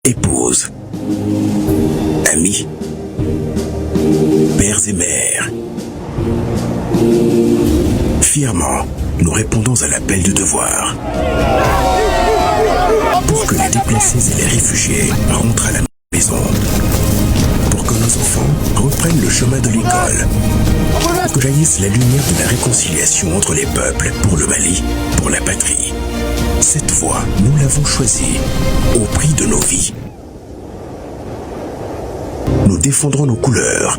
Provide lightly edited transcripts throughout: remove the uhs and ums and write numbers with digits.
épouses, amis, pères et mères. Fièrement, nous répondons à l'appel du devoir. Pour que les déplacés et les réfugiés rentrent à la maison. Pour que nos enfants reprennent le chemin de l'école. Pour que jaillisse la lumière de la réconciliation entre les peuples, pour le Mali, pour la patrie. Cette voie, nous l'avons choisie, au prix de nos vies. Nous défendrons nos couleurs.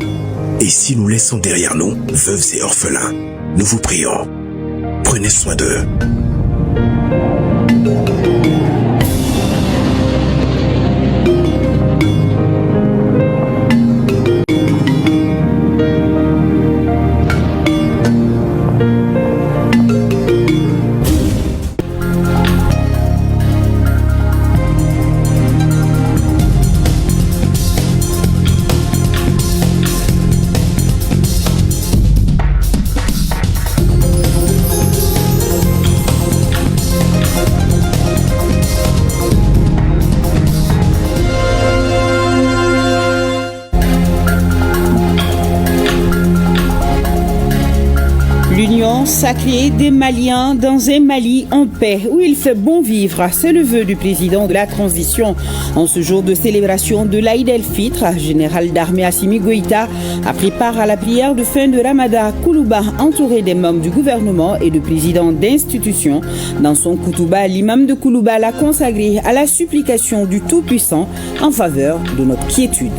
Et si nous laissons derrière nous, veuves et orphelins, nous vous prions, prenez soin d'eux. Sacré des Maliens dans un Mali en paix où il fait bon vivre. C'est le vœu du président de la transition. En ce jour de célébration de l'Aïd el-Fitr, général d'armée Assimi Goïta a pris part à la prière de fin de Ramadan à Koulouba, entouré des membres du gouvernement et de présidents d'institutions. Dans son Koutouba, l'imam de Koulouba l'a consacré à la supplication du Tout-Puissant en faveur de notre quiétude.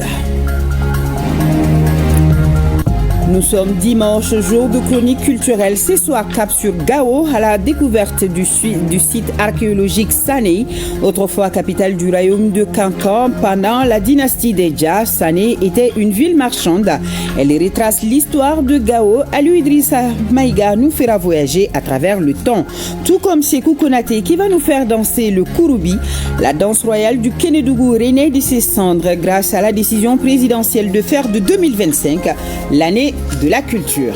Nous sommes dimanche, jour de chronique culturelle. Ce soir, cap sur Gao, à la découverte du site archéologique Sané, autrefois capitale du royaume de Kankan. Pendant la dynastie des Dja, Sané était une ville marchande. Elle retrace l'histoire de Gao. Aliou Idrissa Maïga nous fera voyager à travers le temps. Tout comme Sékou Konaté qui va nous faire danser le Kouroubi, la danse royale du Kénédougou renaît de ses cendres grâce à la décision présidentielle de faire de 2025 l'année de la culture.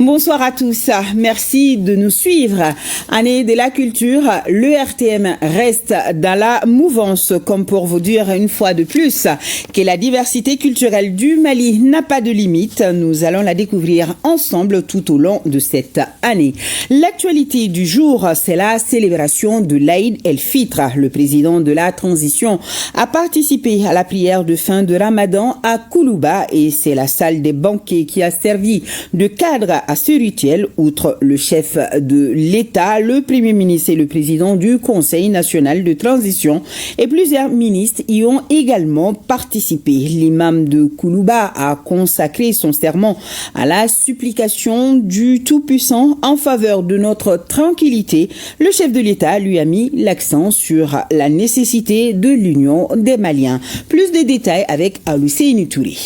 Bonsoir à tous, merci de nous suivre. Année de la culture, le RTM reste dans la mouvance, comme pour vous dire une fois de plus que la diversité culturelle du Mali n'a pas de limite. Nous allons la découvrir ensemble tout au long de cette année. L'actualité du jour, c'est la célébration de l'Aïd el-Fitr. Le président de la transition a participé à la prière de fin de Ramadan à Koulouba et c'est la salle des banquets qui a servi de cadre à ce rituel. Outre le chef de l'État, le Premier ministre et le président du Conseil national de transition et plusieurs ministres y ont également participé. L'imam de Koulouba a consacré son sermon à la supplication du Tout-Puissant en faveur de notre tranquillité. Le chef de l'État lui a mis l'accent sur la nécessité de l'union des Maliens. Plus de détails avec Aloussé Touré.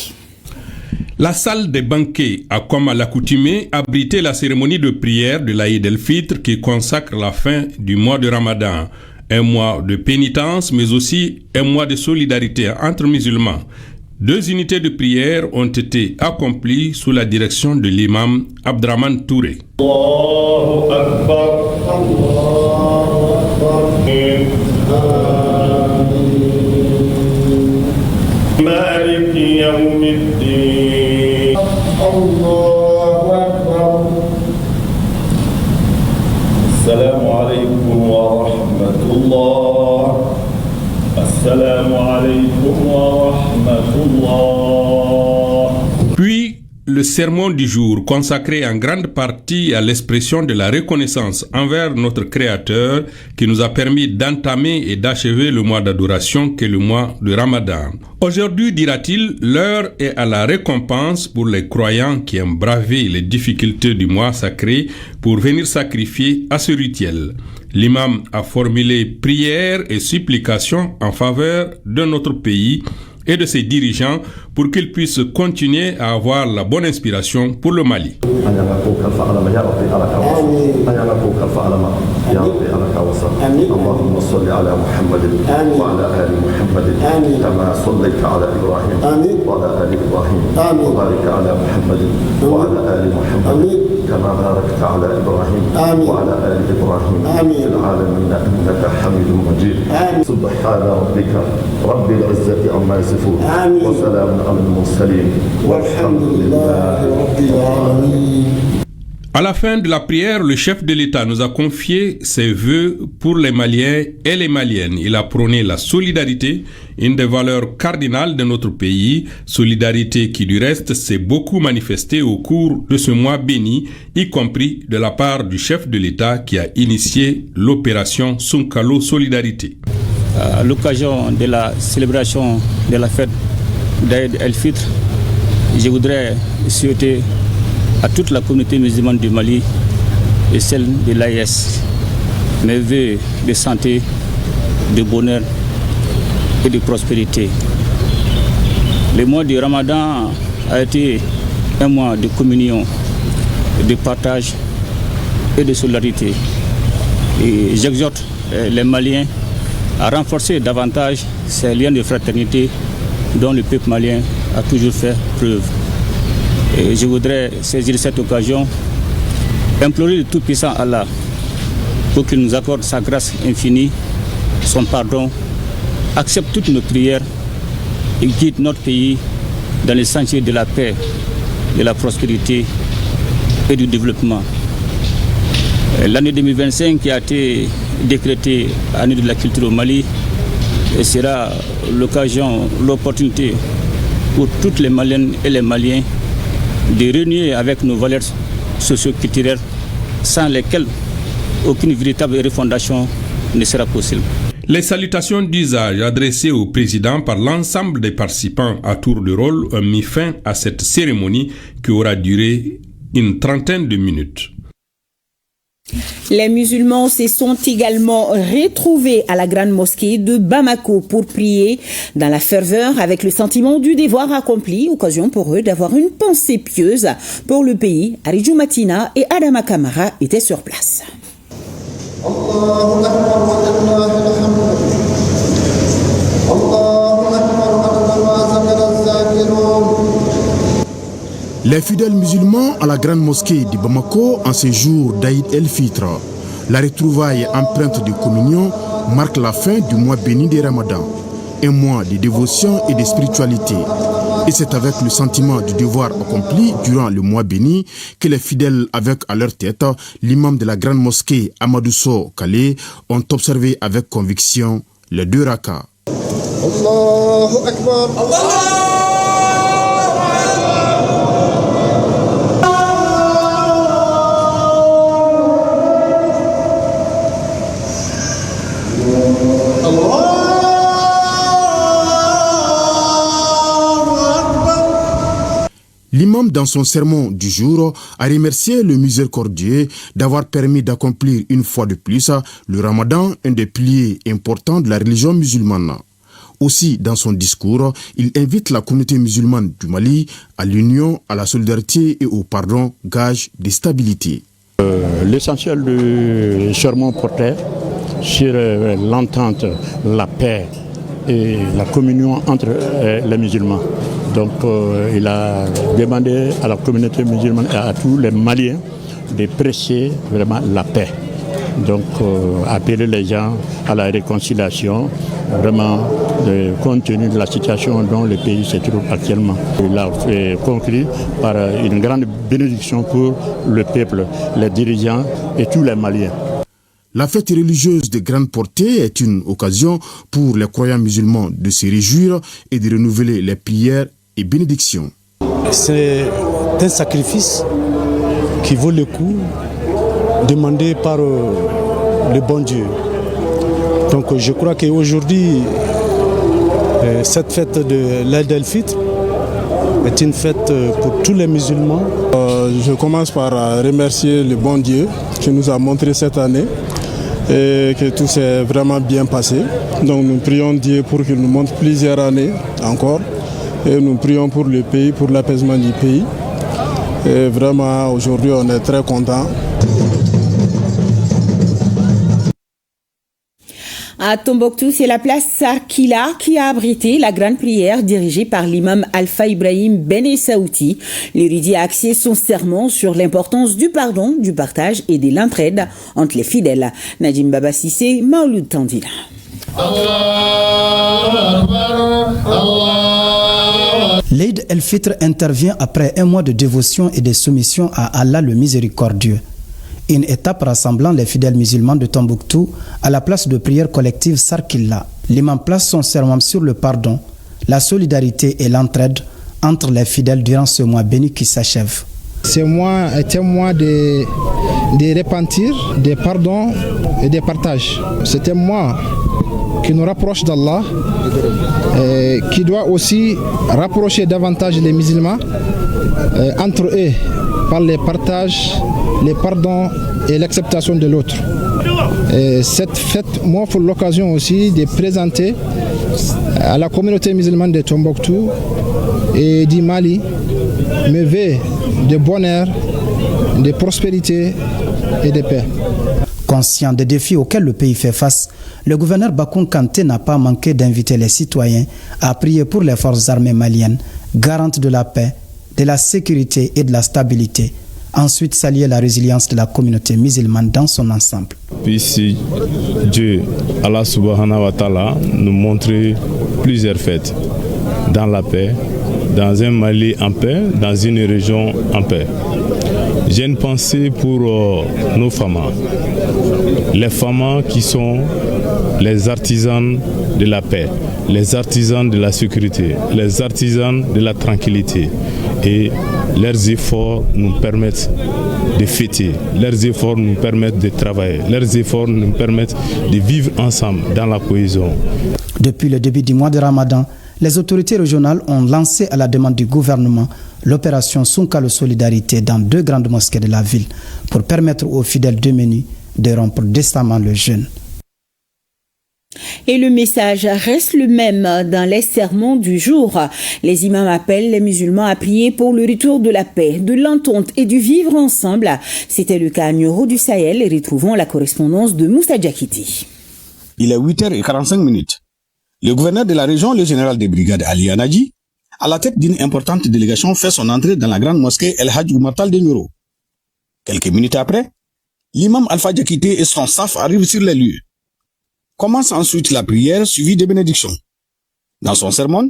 La salle des banquets a, comme à l'accoutumée, abrité la cérémonie de prière de l'Aïd el-Fitr qui consacre la fin du mois de Ramadan. Un mois de pénitence, mais aussi un mois de solidarité entre musulmans. 2 unités de prière ont été accomplies sous la direction de l'imam Abdraman Touré. Allahu Akbar, Assalamu alaikum wa rahmatullah. Assalamu alaikum wa rahmatullah. Puis, le sermon du jour, consacré en grande partie à l'expression de la reconnaissance envers notre Créateur qui nous a permis d'entamer et d'achever le mois d'adoration qu'est le mois de Ramadan. Aujourd'hui, dira-t-il, l'heure est à la récompense pour les croyants qui aiment braver les difficultés du mois sacré pour venir sacrifier à ce rituel. L'imam a formulé prières et supplications en faveur de notre pays et de ses dirigeants pour qu'ils puissent continuer à avoir la bonne inspiration pour le Mali. كما باركت على إبراهيم وعلى آل إبراهيم في العالمين إنك حميد مجيد. سبحان ربك رب العزة عما يصفون وسلام على المرسلين والحمد لله رب العالمين. À la fin de la prière, le chef de l'État nous a confié ses vœux pour les Maliens et les Maliennes. Il a prôné la solidarité, une des valeurs cardinales de notre pays, solidarité qui du reste s'est beaucoup manifestée au cours de ce mois béni, y compris de la part du chef de l'État qui a initié l'opération Sunkalo Solidarité. À l'occasion de la célébration de la fête d'Aïd el-Fitr, je voudrais souhaiter à toute la communauté musulmane du Mali et celle de l'AES mes vœux de santé, de bonheur et de prospérité. Le mois du Ramadan a été un mois de communion, de partage et de solidarité. Et j'exhorte les Maliens à renforcer davantage ces liens de fraternité dont le peuple malien a toujours fait preuve. Et je voudrais saisir cette occasion, implorer le Tout-Puissant Allah pour qu'il nous accorde sa grâce infinie, son pardon, accepte toutes nos prières et guide notre pays dans les sentiers de la paix, de la prospérité et du développement. L'année 2025 qui a été décrétée année de la culture au Mali sera l'occasion, l'opportunité pour toutes les Maliennes et les Maliens de renouer avec nos valeurs socio-culturelles sans lesquelles aucune véritable refondation ne sera possible. Les salutations d'usage adressées au président par l'ensemble des participants à tour de rôle ont mis fin à cette cérémonie qui aura duré une trentaine de minutes. Les musulmans se sont également retrouvés à la grande mosquée de Bamako pour prier dans la ferveur avec le sentiment du devoir accompli, occasion pour eux d'avoir une pensée pieuse pour le pays. Aridjou Matina et Adama Kamara étaient sur place. Les fidèles musulmans à la grande mosquée de Bamako en ce jour d'Aïd el-Fitr. La retrouvaille empreinte de communion marque la fin du mois béni de Ramadan, un mois de dévotion et de spiritualité. Et c'est avec le sentiment du devoir accompli durant le mois béni que les fidèles avec à leur tête l'imam de la grande mosquée Amadou Sow Kale ont observé avec conviction les 2 rakas. Allahu Akbar. L'imam, dans son sermon du jour, a remercié le miséricordieux d'avoir permis d'accomplir une fois de plus le Ramadan, un des piliers importants de la religion musulmane. Aussi, dans son discours, il invite la communauté musulmane du Mali à l'union, à la solidarité et au pardon, gage de stabilité. L'essentiel du sermon portait sur l'entente, la paix et la communion entre les musulmans. Donc il a demandé à la communauté musulmane et à tous les Maliens de prêcher vraiment la paix. Donc appeler les gens à la réconciliation, vraiment compte tenu de la situation dont le pays se trouve actuellement. Il a conclu par une grande bénédiction pour le peuple, les dirigeants et tous les Maliens. La fête religieuse de grande portée est une occasion pour les croyants musulmans de se réjouir et de renouveler les prières et bénédictions. C'est un sacrifice qui vaut le coup, demandé par le bon Dieu. Donc je crois qu'aujourd'hui, cette fête de l'Aïd el-Fitr est une fête pour tous les musulmans. Je commence par remercier le bon Dieu qui nous a montré cette année et que tout s'est vraiment bien passé. Donc nous prions Dieu pour qu'il nous montre plusieurs années encore et nous prions pour le pays, pour l'apaisement du pays. Et vraiment aujourd'hui on est très contents. À Tombouctou, c'est la place Sarkila qui a abrité la grande prière dirigée par l'imam Alpha Ibrahim Ben Saouti. L'érudit a axé son sermon sur l'importance du pardon, du partage et de l'entraide entre les fidèles. Nadim Baba Sissé, Maouloud Tandina. L'Eid el-Fitr intervient après un mois de dévotion et de soumission à Allah le Miséricordieux. Une étape rassemblant les fidèles musulmans de Tombouctou à la place de prière collective Sarkila. L'imam place son serment sur le pardon, la solidarité et l'entraide entre les fidèles durant ce mois béni qui s'achève. Ce mois est un mois de repentir, de pardon et de partage. C'est un mois qui nous rapproche d'Allah, qui doit aussi rapprocher davantage les musulmans entre eux par le partage, le pardon et l'acceptation de l'autre. Cette fête m'offre l'occasion aussi de présenter à la communauté musulmane de Tombouctou et du Mali mes vœux de bonheur, de prospérité et de paix. Conscient des défis auxquels le pays fait face, le gouverneur Bakoun Kanté n'a pas manqué d'inviter les citoyens à prier pour les forces armées maliennes, garantes de la paix, de la sécurité et de la stabilité. Ensuite, saluer la résilience de la communauté musulmane dans son ensemble. Puisse Dieu, Allah subhanahu wa ta'ala, nous montrer plusieurs fêtes dans la paix, dans un Mali en paix, dans une région en paix. J'ai une pensée pour nos femmes, les femmes qui sont les artisans de la paix, les artisans de la sécurité, les artisans de la tranquillité. Et leurs efforts nous permettent de fêter, leurs efforts nous permettent de travailler, leurs efforts nous permettent de vivre ensemble dans la cohésion. Depuis le début du mois de Ramadan, les autorités régionales ont lancé à la demande du gouvernement l'opération Sunkalo Solidarité dans 2 grandes mosquées de la ville pour permettre aux fidèles démunis de rompre décemment le jeûne. Et le message reste le même dans les sermons du jour. Les imams appellent les musulmans à prier pour le retour de la paix, de l'entente et du vivre ensemble. C'était le cas à Nioro du Sahel et retrouvons la correspondance de Moussa Diakiti. Il est 8h45. Le gouverneur de la région, le général des brigades Ali Anadji, à la tête d'une importante délégation, fait son entrée dans la grande mosquée El Hadj Oumartal de Nioro. Quelques minutes après, l'imam Alpha Diakité et son staff arrivent sur les lieux. Commence ensuite la prière suivie des bénédictions. Dans son sermon,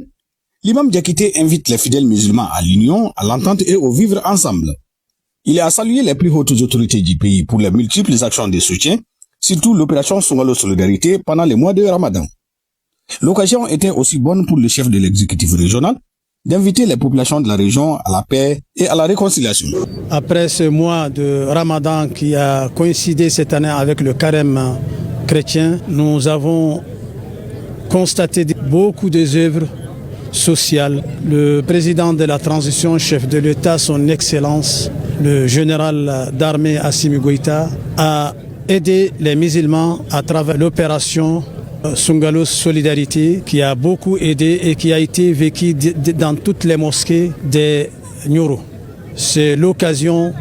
l'imam Diakité invite les fidèles musulmans à l'union, à l'entente et au vivre ensemble. Il a salué les plus hautes autorités du pays pour les multiples actions de soutien, surtout l'opération Sunkalo Solidarité pendant les mois de Ramadan. L'occasion était aussi bonne pour le chef de l'exécutif régional d'inviter les populations de la région à la paix et à la réconciliation. Après ce mois de Ramadan qui a coïncidé cette année avec le carême chrétien, nous avons constaté beaucoup des œuvres sociales. Le président de la transition, chef de l'État, son Excellence, le général d'armée Assimi Goïta, a aidé les musulmans à travers l'opération Sunkalo Solidarité qui a beaucoup aidé et qui a été vécu dans toutes les mosquées de Nioro. C'est l'occasion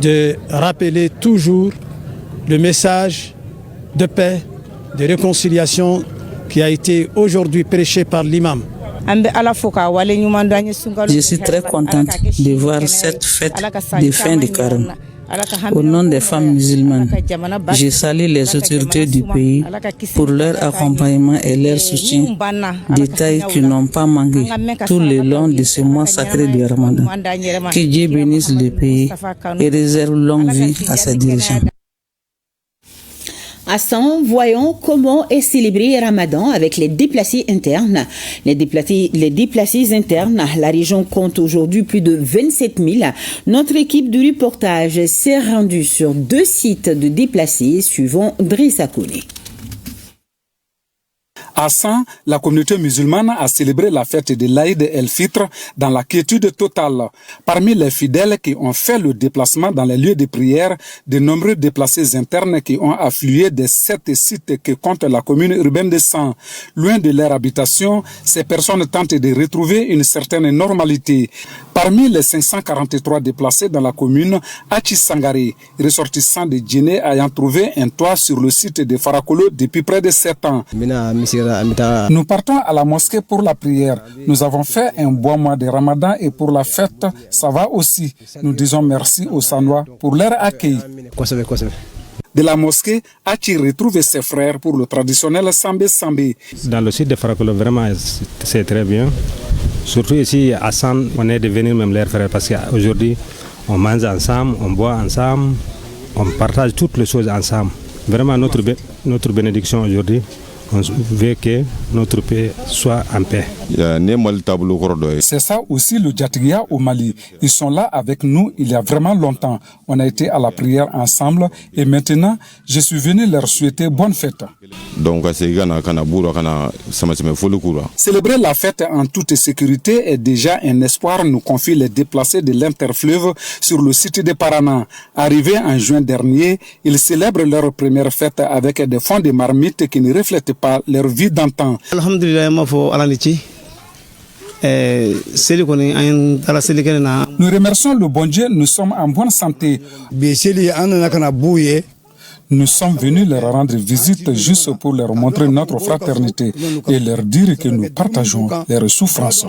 de rappeler toujours le message de paix, de réconciliation qui a été aujourd'hui prêché par l'imam. Je suis très contente de voir cette fête de fin de carême. Au nom des femmes musulmanes, je salue les autorités du pays pour leur accompagnement et leur soutien, détails qui n'ont pas manqué tout le long de ce mois sacré du Ramadan. Que Dieu bénisse le pays et réserve longue vie à ses dirigeants. À 100, voyons comment est célébré Ramadan avec les déplacés internes. Les déplacés internes, la région compte aujourd'hui plus de 27 000. Notre équipe de reportage s'est rendue sur 2 sites de déplacés suivant Drissa Kone. À San, la communauté musulmane a célébré la fête de l'Aïd el-Fitr dans la quiétude totale. Parmi les fidèles qui ont fait le déplacement dans les lieux de prière, de nombreux déplacés internes qui ont afflué des 7 sites que compte la commune urbaine de San. Loin de leur habitation, ces personnes tentent de retrouver une certaine normalité. Parmi les 543 déplacés dans la commune, Achi Sangare, ressortissant de Djéné, ayant trouvé un toit sur le site de Farakolo depuis près de 7 ans. Nous partons à la mosquée pour la prière. Nous avons fait un bon mois de Ramadan et pour la fête, ça va aussi. Nous disons merci aux Sanois pour leur accueil. De la mosquée, Achi retrouve ses frères pour le traditionnel Sambé Sambé. Dans le site de Farakolo, vraiment, c'est très bien. Surtout ici, à San, on est devenus même leurs frères parce qu'aujourd'hui, on mange ensemble, on boit ensemble, on partage toutes les choses ensemble. Vraiment, notre bénédiction aujourd'hui, on veut que notre pays soit en paix. C'est ça aussi le Djatigia au Mali. Ils sont là avec nous il y a vraiment longtemps. On a été à la prière ensemble et maintenant, je suis venu leur souhaiter bonne fête. Célébrer la fête en toute sécurité est déjà un espoir, nous confient les déplacés de l'Interfleuve sur le site de Paraná. Arrivés en juin dernier, ils célèbrent leur première fête avec des fonds de marmites qui ne reflètent pas leur vie d'antan. Nous remercions le bon Dieu, nous sommes en bonne santé. Nous sommes venus leur rendre visite juste pour leur montrer notre fraternité et leur dire que nous partageons leurs souffrances.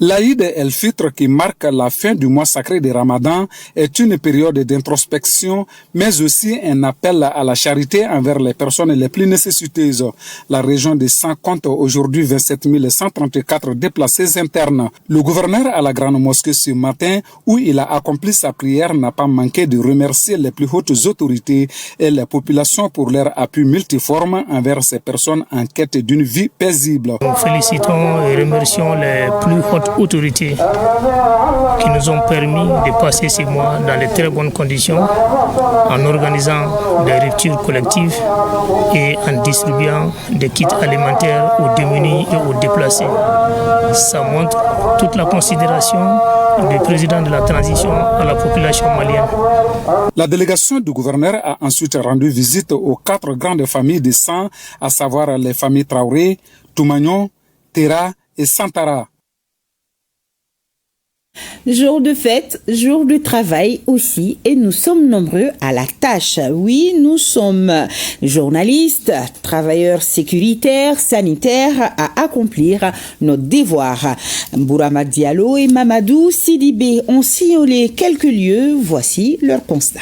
L'Aïd el-Fitr, qui marque la fin du mois sacré de Ramadan, est une période d'introspection, mais aussi un appel à la charité envers les personnes les plus nécessiteuses. La région de San compte aujourd'hui 27 134 déplacés internes. Le gouverneur à la grande mosquée ce matin, où il a accompli sa prière, n'a pas manqué de remercier les plus hautes autorités et la population pour leur appui multiforme envers ces personnes en quête d'une vie paisible. Nous félicitons et remercions les plus hautes autorités qui nous ont permis de passer ces mois dans de très bonnes conditions en organisant des ruptures collectives et en distribuant des kits alimentaires aux démunis et aux déplacés. Ça montre toute la considération du président de la transition à la population malienne. La délégation du gouverneur a ensuite rendu visite aux 4 grandes familles de San, à savoir les familles Traoré, Toumagnon, Tera et Santara. Jour de fête, jour de travail aussi, et nous sommes nombreux à la tâche. Oui, nous sommes journalistes, travailleurs sécuritaires, sanitaires à accomplir nos devoirs. Bourama Diallo et Mamadou Sidibé ont sillonné quelques lieux. Voici leur constat.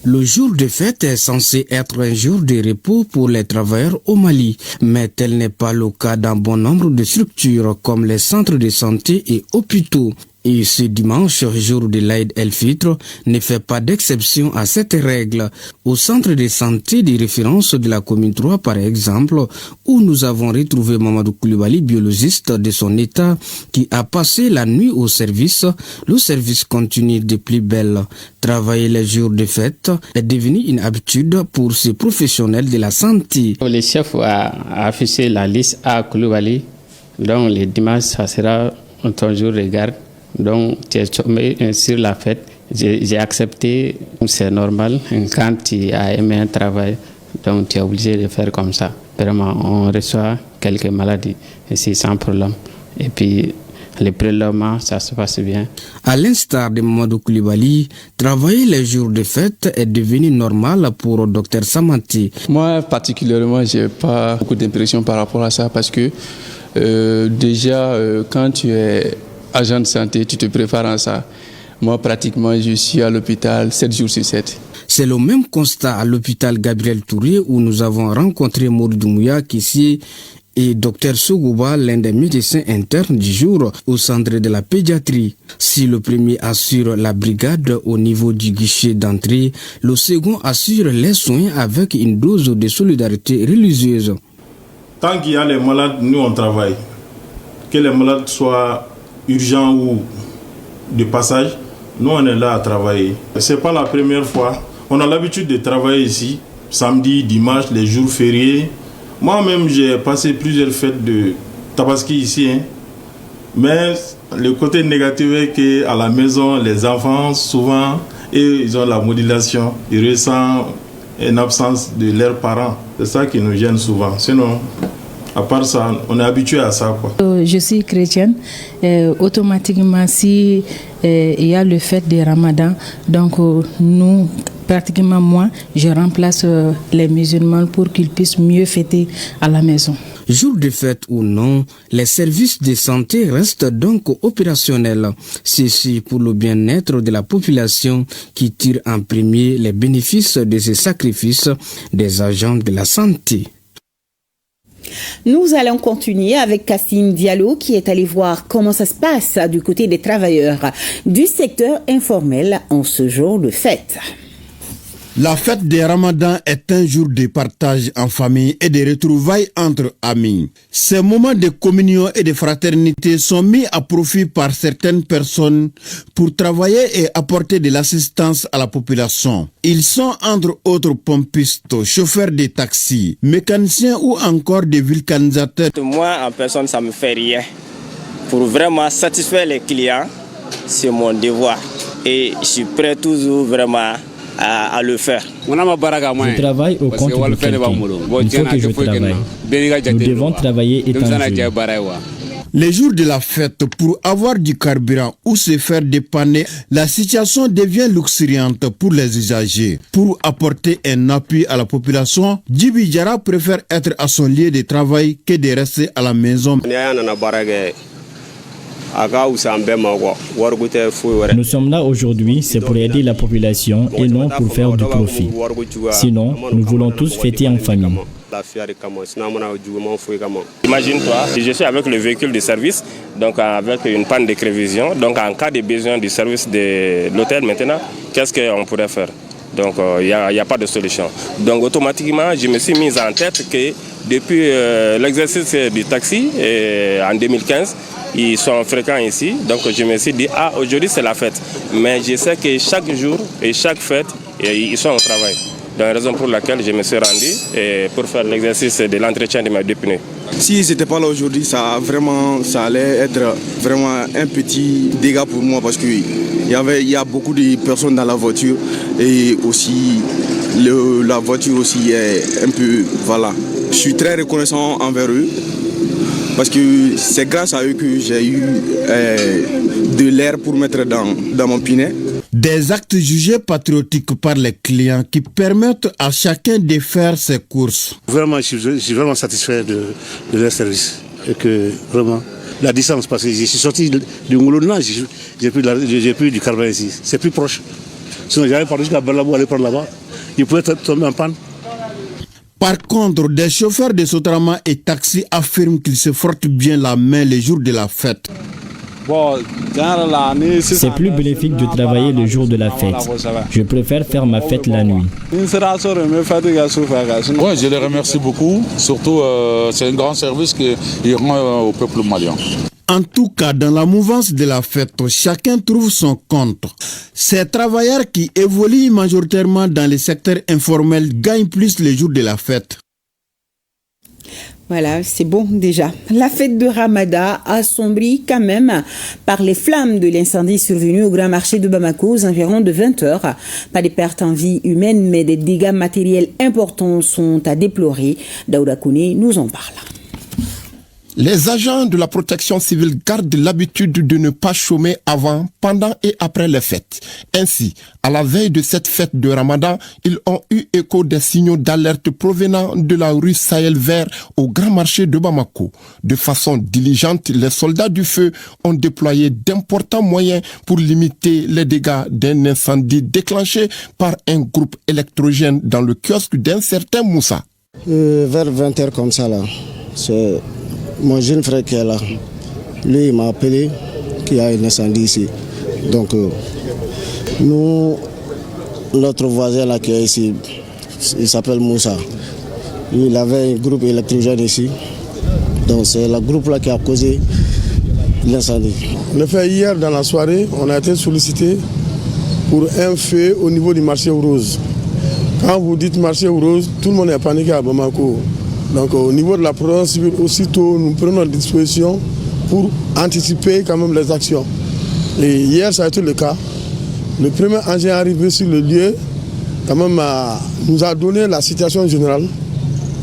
Le jour de fête est censé être un jour de repos pour les travailleurs au Mali, mais tel n'est pas le cas dans bon nombre de structures comme les centres de santé et hôpitaux. Et ce dimanche, jour de l'Aïd el-Fitr, ne fait pas d'exception à cette règle. Au centre de santé de référence de la commune 3, par exemple, où nous avons retrouvé Mamadou Koulibaly, biologiste de son état, qui a passé la nuit au service, le service continue de plus belle. Travailler les jours de fête est devenu une habitude pour ces professionnels de la santé. Le chef a affiché la liste à Koulibaly, donc le dimanche, ça sera ton jour de garde. Donc, tu es tombé sur la fête. J'ai accepté, c'est normal. Quand tu as aimé un travail, donc tu es obligé de faire comme ça. Vraiment, on reçoit quelques maladies ici sans problème. Et puis, les prélèvements, ça se passe bien. À l'instar de Mamadou Koulibaly, travailler les jours de fête est devenu normal pour le docteur Samati. Moi, particulièrement, je n'ai pas beaucoup d'impression par rapport à ça parce que déjà, quand tu es agent de santé, tu te prépares à ça. Moi, pratiquement, je suis à l'hôpital 7 jours sur 7. C'est le même constat à l'hôpital Gabriel Touré où nous avons rencontré Maudou Doumbouya Kissi et Dr Sogouba, l'un des médecins internes du jour au centre de la pédiatrie. Si le premier assure la brigade au niveau du guichet d'entrée, le second assure les soins avec une dose de solidarité religieuse. Tant qu'il y a les malades, nous on travaille. Que les malades soient urgent ou de passage, nous on est là à travailler. C'est pas la première fois. On a l'habitude de travailler ici, samedi, dimanche, les jours fériés. Moi-même, j'ai passé plusieurs fêtes de Tabaski ici, hein. Mais le côté négatif est qu'à la maison, les enfants, souvent, ils ont la modulation, ils ressentent une absence de leurs parents. C'est ça qui nous gêne souvent. Sinon, à part ça, on est habitué à ça, quoi. Je suis chrétienne. Automatiquement, si il y a le fête de Ramadan, donc nous, pratiquement moi, je remplace les musulmans pour qu'ils puissent mieux fêter à la maison. Jour de fête ou non, les services de santé restent donc opérationnels. Ceci pour le bien-être de la population qui tire en premier les bénéfices de ces sacrifices des agents de la santé. Nous allons continuer avec Cassine Diallo qui est allé voir comment ça se passe du côté des travailleurs du secteur informel en ce jour de fête. La fête des Ramadan est un jour de partage en famille et de retrouvailles entre amis. Ces moments de communion et de fraternité sont mis à profit par certaines personnes pour travailler et apporter de l'assistance à la population. Ils sont entre autres pompistes, chauffeurs de taxis, mécaniciens ou encore des vulcanisateurs. Moi, en personne, ça me fait rien. Pour vraiment satisfaire les clients, c'est mon devoir. Et je suis prêt toujours vraiment à le faire. Je travaille au compte de quelqu'un. Il faut que je travaille. Nous devons travailler étant jeunes. Les jours de la fête, pour avoir du carburant ou se faire dépanner, la situation devient luxuriante pour les usagers. Pour apporter un appui à la population, Djibi Diarra préfère être à son lieu de travail que de rester à la maison. Nous sommes là aujourd'hui, c'est pour aider la population et non pour faire du profit. Sinon, nous voulons tous fêter en famille. Imagine-toi, je suis avec le véhicule de service, donc avec une panne de prévision. Donc en cas de besoin du service de l'hôtel maintenant, qu'est-ce qu'on pourrait faire? Donc il n'y a pas de solution. Donc automatiquement, je me suis mis en tête que depuis l'exercice du taxi en 2015, ils sont fréquents ici, donc je me suis dit, aujourd'hui c'est la fête. Mais je sais que chaque jour et chaque fête, ils sont au travail. Donc raison pour laquelle je me suis rendu pour faire l'exercice de l'entretien de mes deux pneus. S'ils n'étaient pas là aujourd'hui, ça allait être vraiment un petit dégât pour moi parce qu'il y a beaucoup de personnes dans la voiture et aussi la voiture aussi est un peu, voilà. Je suis très reconnaissant envers eux. Parce que c'est grâce à eux que j'ai eu de l'air pour mettre dans mon pinet. Des actes jugés patriotiques par les clients qui permettent à chacun de faire ses courses. Vraiment, je suis vraiment satisfait de leur service. Et que vraiment, la distance, parce que je suis sorti du Moulona, j'ai pris du carburant ici. C'est plus proche. Sinon, j'avais parlé jusqu'à Berlabo, aller prendre là-bas. Il pouvait tomber en panne. Par contre, des chauffeurs de Sotrama et taxis affirment qu'ils se frottent bien la main les jours de la fête. C'est plus bénéfique de travailler le jour de la fête. Je préfère faire ma fête la nuit. Oui, je les remercie beaucoup. Surtout, c'est un grand service qu'ils rendent au peuple malien. En tout cas, dans la mouvance de la fête, chacun trouve son compte. Ces travailleurs qui évoluent majoritairement dans les secteurs informels gagnent plus les jours de la fête. Voilà, c'est bon déjà. La fête de Ramadan assombrie quand même par les flammes de l'incendie survenu au grand marché de Bamako aux environs de 20 heures. Pas de pertes en vie humaine, mais des dégâts matériels importants sont à déplorer. Daouda Kouné nous en parle. Les agents de la protection civile gardent l'habitude de ne pas chômer avant, pendant et après les fêtes. Ainsi, à la veille de cette fête de Ramadan, ils ont eu écho des signaux d'alerte provenant de la rue Sahel Vert au grand marché de Bamako. De façon diligente, les soldats du feu ont déployé d'importants moyens pour limiter les dégâts d'un incendie déclenché par un groupe électrogène dans le kiosque d'un certain Moussa. Vers 20h comme ça là, c'est mon jeune frère qui est là. Lui il m'a appelé qu'il y a un incendie ici. Donc nous, notre voisin là qui est ici, il s'appelle Moussa. Lui, il avait un groupe électrogène ici. Donc c'est le groupe là qui a causé l'incendie. Le fait hier dans la soirée, on a été sollicité pour un feu au niveau du marché aux roses. Quand vous dites marché aux roses, tout le monde est paniqué à Bamako. Donc au niveau de la protection civile, aussitôt nous prenons des dispositions pour anticiper quand même les actions. Et hier ça a été le cas. Le premier engin arrivé sur le lieu quand même nous a donné la situation générale.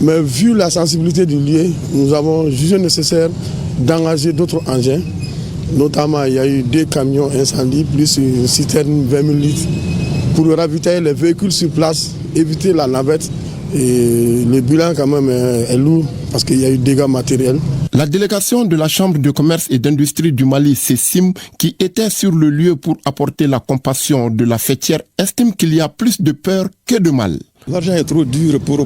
Mais vu la sensibilité du lieu, nous avons jugé nécessaire d'engager d'autres engins. Notamment, il y a eu 2 camions incendies, plus une citerne 20 000 litres, pour ravitailler les véhicules sur place, éviter la navette. Et le bilan quand même est lourd parce qu'il y a eu des dégâts matériels. La délégation de la Chambre de commerce et d'industrie du Mali, CECIM, qui était sur le lieu pour apporter la compassion de la fêtière, estime qu'il y a plus de peur que de mal. L'argent est trop dur pour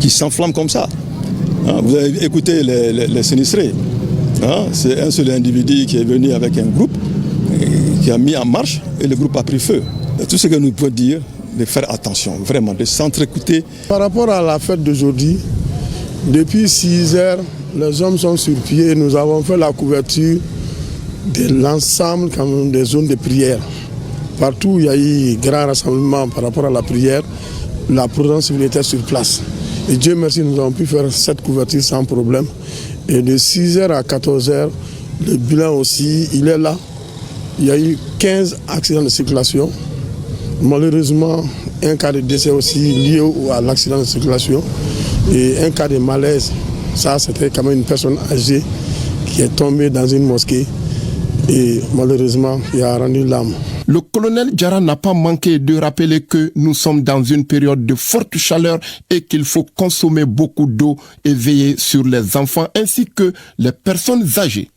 qui s'enflamme comme ça. Vous avez écouté les sinistrés. C'est un seul individu qui est venu avec un groupe, qui a mis en marche et le groupe a pris feu. Et tout ce que nous pouvons dire, de faire attention, vraiment, de s'entrecouter. Par rapport à la fête d'aujourd'hui, depuis 6 heures, les hommes sont sur pied et nous avons fait la couverture de l'ensemble quand même des zones de prière. Partout où il y a eu grand rassemblement par rapport à la prière, la prudence civile était sur place. Et Dieu merci, nous avons pu faire cette couverture sans problème. Et de 6h à 14h, le bilan aussi, il est là. Il y a eu 15 accidents de circulation. Malheureusement, un cas de décès aussi lié à l'accident de circulation. Et un cas de malaise. Ça, c'était quand même une personne âgée qui est tombée dans une mosquée. Et malheureusement, il a rendu l'âme. Le colonel Diarra n'a pas manqué de rappeler que nous sommes dans une période de forte chaleur et qu'il faut consommer beaucoup d'eau et veiller sur les enfants ainsi que les personnes âgées.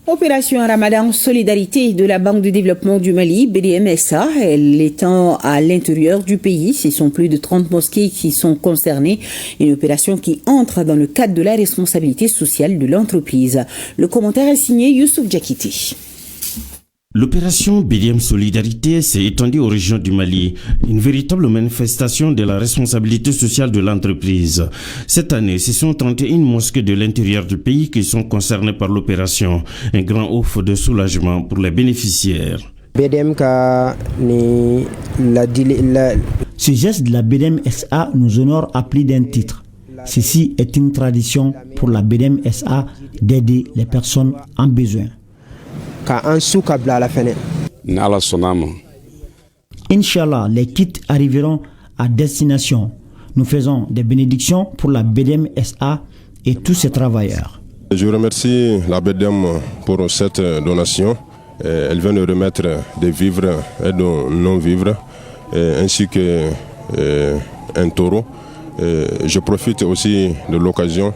Opération Ramadan Solidarité de la Banque de développement du Mali, BDMSA, elle étant à l'intérieur du pays. Ce sont plus de 30 mosquées qui sont concernées. Une opération qui entre dans le cadre de la responsabilité sociale de l'entreprise. Le commentaire est signé Youssouf Diakité. L'opération BDM Solidarité s'est étendue aux régions du Mali, une véritable manifestation de la responsabilité sociale de l'entreprise. Cette année, ce sont 31 mosquées de l'intérieur du pays qui sont concernées par l'opération, un grand offre de soulagement pour les bénéficiaires. Ce geste de la BDM-SA nous honore à plus d'un titre. Ceci est une tradition pour la BDM-SA d'aider les personnes en besoin. Inch'Allah, les kits arriveront à destination. Nous faisons des bénédictions pour la BDM-SA et tous ses travailleurs. Je remercie la BDM pour cette donation. Elle vient de remettre des vivres et des non-vivres, ainsi qu'un taureau. Je profite aussi de l'occasion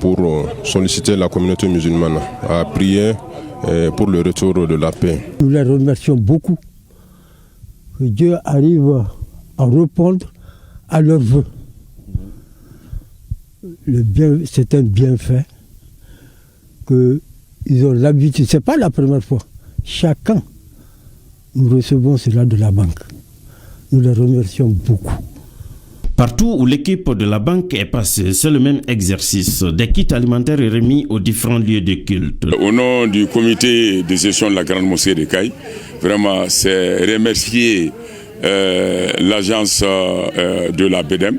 pour solliciter la communauté musulmane à prier pour le retour de la paix. Nous les remercions beaucoup. Que Dieu arrive à répondre à leurs vœux. C'est un bienfait qu'ils ont l'habitude. Ce n'est pas la première fois. Chacun, nous recevons cela de la banque. Nous les remercions beaucoup. Partout où l'équipe de la banque est passée, c'est le même exercice. Des kits alimentaires remis aux différents lieux de culte. Au nom du comité de gestion de la Grande Mosquée de Caille, vraiment, c'est remercier l'agence de la BDM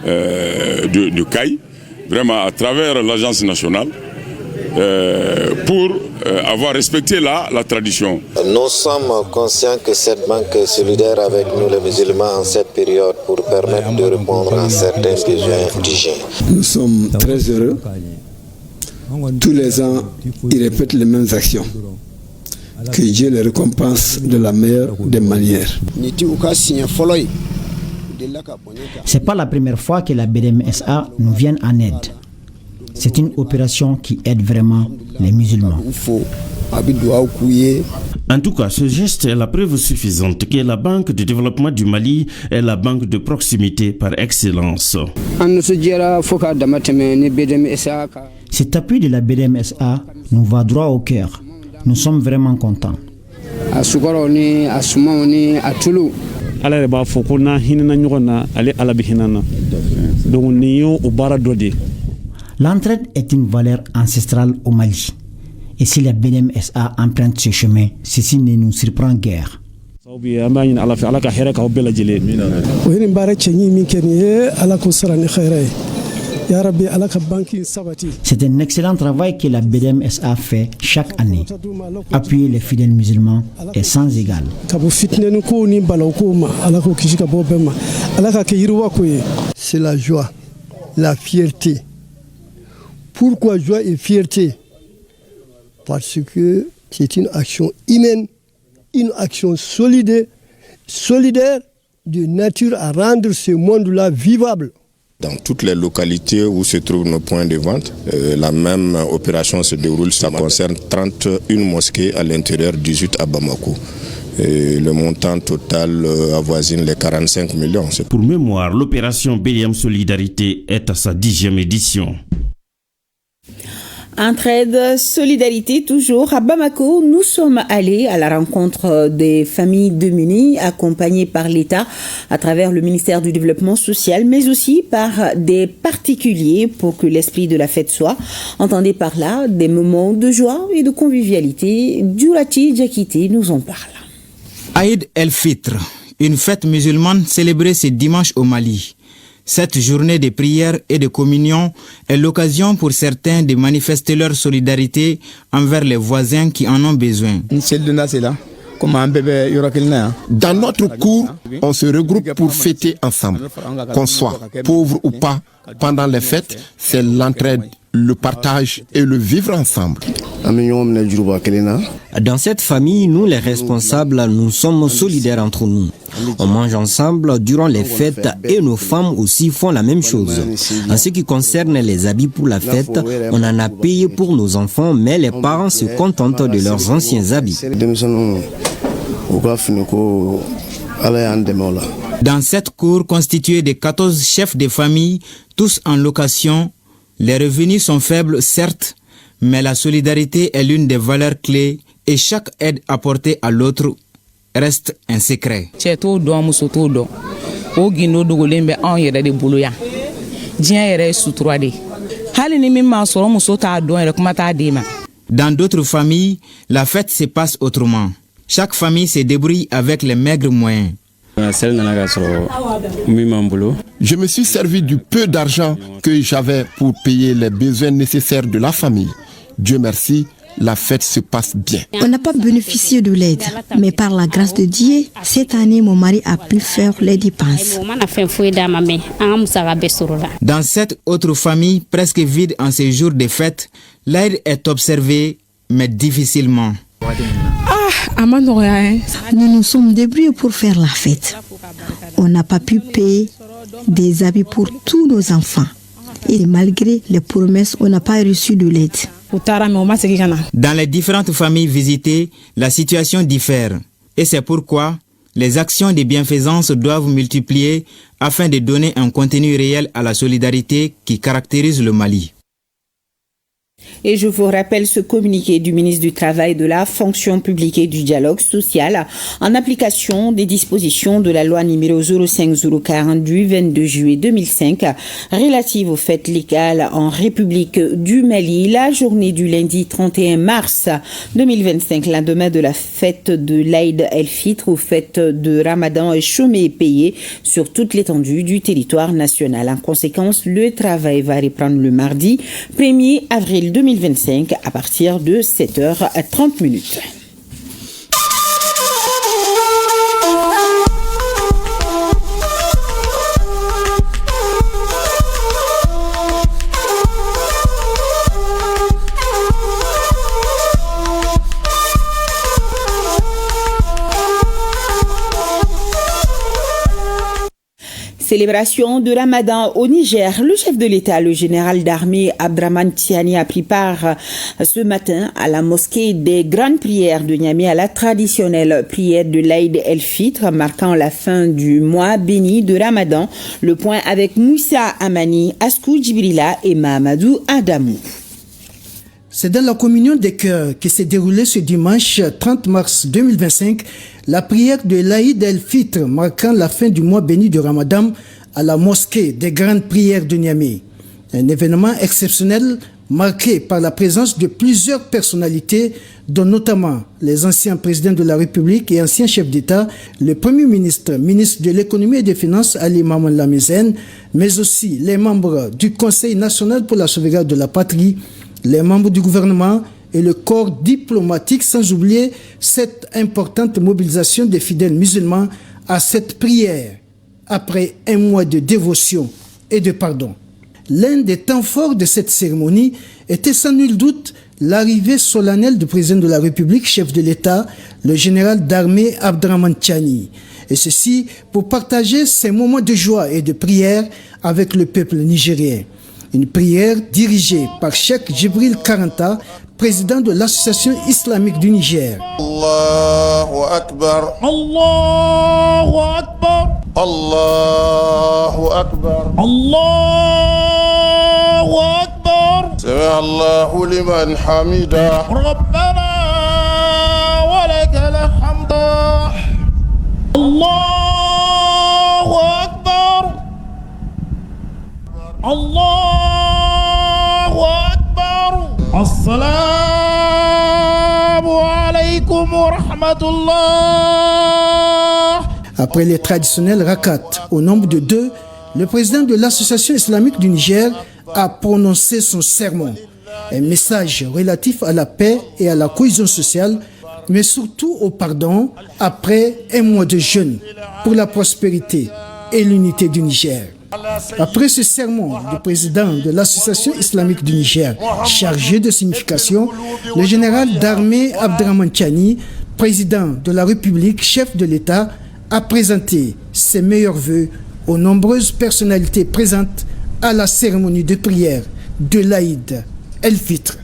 de Caille, vraiment à travers l'agence nationale, pour avoir respecté la tradition. Nous sommes conscients que cette banque est solidaire avec nous les musulmans en cette période pour permettre de répondre à certains besoins d'hygiène. Nous sommes très heureux. Tous les ans, ils répètent les mêmes actions. Que Dieu les récompense de la meilleure des manières. Ce n'est pas la première fois que la BDMSA nous vient en aide. C'est une opération qui aide vraiment les musulmans. En tout cas, ce geste est la preuve suffisante que la Banque de développement du Mali est la banque de proximité par excellence. Cet appui de la BDMSA nous va droit au cœur. Nous sommes vraiment contents. L'entraide est une valeur ancestrale au Mali. Et si la BDMSA emprunte ce chemin, ceci ne nous surprend guère. C'est un excellent travail que la BDM SA fait chaque année. Appuyer les fidèles musulmans est sans égal. C'est la joie, la fierté. Pourquoi joie et fierté? Parce que c'est une action humaine, une action solidaire de nature à rendre ce monde-là vivable. Dans toutes les localités où se trouvent nos points de vente, la même opération se déroule. Ça concerne 31 mosquées à l'intérieur, 18 à Bamako. Et le montant total avoisine les 45 millions. Pour mémoire, l'opération BDM Solidarité est à sa 10e édition. Entraide, solidarité toujours. À Bamako, nous sommes allés à la rencontre des familles démunies accompagnées par l'État à travers le ministère du Développement social, mais aussi par des particuliers pour que l'esprit de la fête soit. Entendez par là des moments de joie et de convivialité. Durati Djakité nous en parle. Aïd el-Fitr, une fête musulmane célébrée ce dimanche au Mali. Cette journée de prière et de communion est l'occasion pour certains de manifester leur solidarité envers les voisins qui en ont besoin. Dans notre cour, on se regroupe pour fêter ensemble. Qu'on soit pauvre ou pas, pendant les fêtes, c'est l'entraide, le partage et le vivre ensemble. Dans cette famille, nous les responsables, nous sommes solidaires entre nous. On mange ensemble durant les fêtes et nos femmes aussi font la même chose. En ce qui concerne les habits pour la fête, on en a payé pour nos enfants, mais les parents se contentent de leurs anciens habits. Dans cette cour constituée de 14 chefs de famille, tous en location, les revenus sont faibles, certes, mais la solidarité est l'une des valeurs clés et chaque aide apportée à l'autre reste un secret. Dans d'autres familles, la fête se passe autrement. Chaque famille se débrouille avec les maigres moyens. Je me suis servi du peu d'argent que j'avais pour payer les besoins nécessaires de la famille. Dieu merci, la fête se passe bien. On n'a pas bénéficié de l'aide, mais par la grâce de Dieu, cette année, mon mari a pu faire les dépenses. Dans cette autre famille, presque vide en ces jours de fête, l'aide est observée, mais difficilement. Nous nous sommes débrouillés pour faire la fête. On n'a pas pu payer des habits pour tous nos enfants. Et malgré les promesses, on n'a pas reçu de l'aide. Dans les différentes familles visitées, la situation diffère. Et c'est pourquoi les actions de bienfaisance doivent multiplier afin de donner un contenu réel à la solidarité qui caractérise le Mali. Et je vous rappelle ce communiqué du ministre du Travail, de la Fonction publique et du Dialogue social en application des dispositions de la loi numéro 05040 du 22 juillet 2005 relative aux fêtes légales en République du Mali. La journée du lundi 31 mars 2025, lendemain de la fête de l'Aïd el-Fitr ou fête de Ramadan, est chômé et payé sur toute l'étendue du territoire national. En conséquence, le travail va reprendre le mardi 1er avril 2025 à partir de 7h30. Célébration de Ramadan au Niger. Le chef de l'État, le général d'armée Abdraman Tiani, a pris part ce matin à la mosquée des grandes prières de Niamey à la traditionnelle prière de l'Aïd el-Fitr, marquant la fin du mois béni de Ramadan. Le point avec Moussa Amani, Askou Djibrila et Mahamadou Adamou. C'est dans la communion des cœurs qui s'est déroulée ce dimanche 30 mars 2025 la prière de l'Aïd el-Fitr marquant la fin du mois béni de Ramadan à la mosquée des grandes prières de Niamey. Un événement exceptionnel marquée par la présence de plusieurs personnalités, dont notamment les anciens présidents de la République et anciens chefs d'État, le Premier ministre, ministre de l'Économie et des Finances, Ali Maman Lamezène, mais aussi les membres du Conseil national pour la sauvegarde de la patrie, les membres du gouvernement et le corps diplomatique, sans oublier cette importante mobilisation des fidèles musulmans à cette prière après un mois de dévotion et de pardon. L'un des temps forts de cette cérémonie était sans nul doute l'arrivée solennelle du président de la République, chef de l'État, le général d'armée Abdraman Tchani. Et ceci pour partager ces moments de joie et de prière avec le peuple nigérien. Une prière dirigée par Cheikh Djibril Karanta, président de l'Association islamique du Niger. Allahu Akbar. Allahu Akbar. Allahu Akbar. Allahu Akbar. Sami Allahu liman hamida. Rabbana wa lakal hamd. Allahu Akbar. Allahu Akbar. Assalamu alaykum wa rahmatullah. Après les traditionnels rakats au nombre de 2, le président de l'Association islamique du Niger a prononcé son sermon. Un message relatif à la paix et à la cohésion sociale, mais surtout au pardon après un mois de jeûne pour la prospérité et l'unité du Niger. Après ce sermon du président de l'Association islamique du Niger, chargé de signification, le général d'armée Abdraman Tchani, président de la République, chef de l'État, a présenté ses meilleurs vœux aux nombreuses personnalités présentes à la cérémonie de prière de l'Aïd El-Fitr.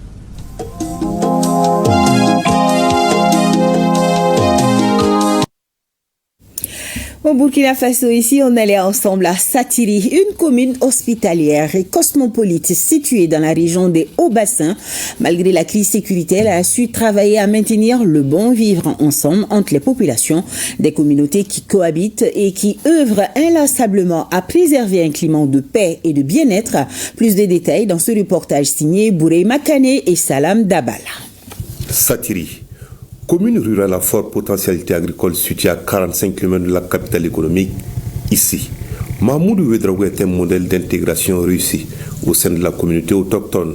Au Burkina Faso, ici, on allait ensemble à Satiri, une commune hospitalière et cosmopolite située dans la région des Hauts-Bassins. Malgré la crise sécuritaire, elle a su travailler à maintenir le bon vivre ensemble entre les populations, des communautés qui cohabitent et qui œuvrent inlassablement à préserver un climat de paix et de bien-être. Plus de détails dans ce reportage signé Bourey Makane et Salam Dabala. Satiri, commune rurale à forte potentialité agricole située à 45 km de la capitale économique, ici. Mahmoud Ouedraogo est un modèle d'intégration réussi au sein de la communauté autochtone.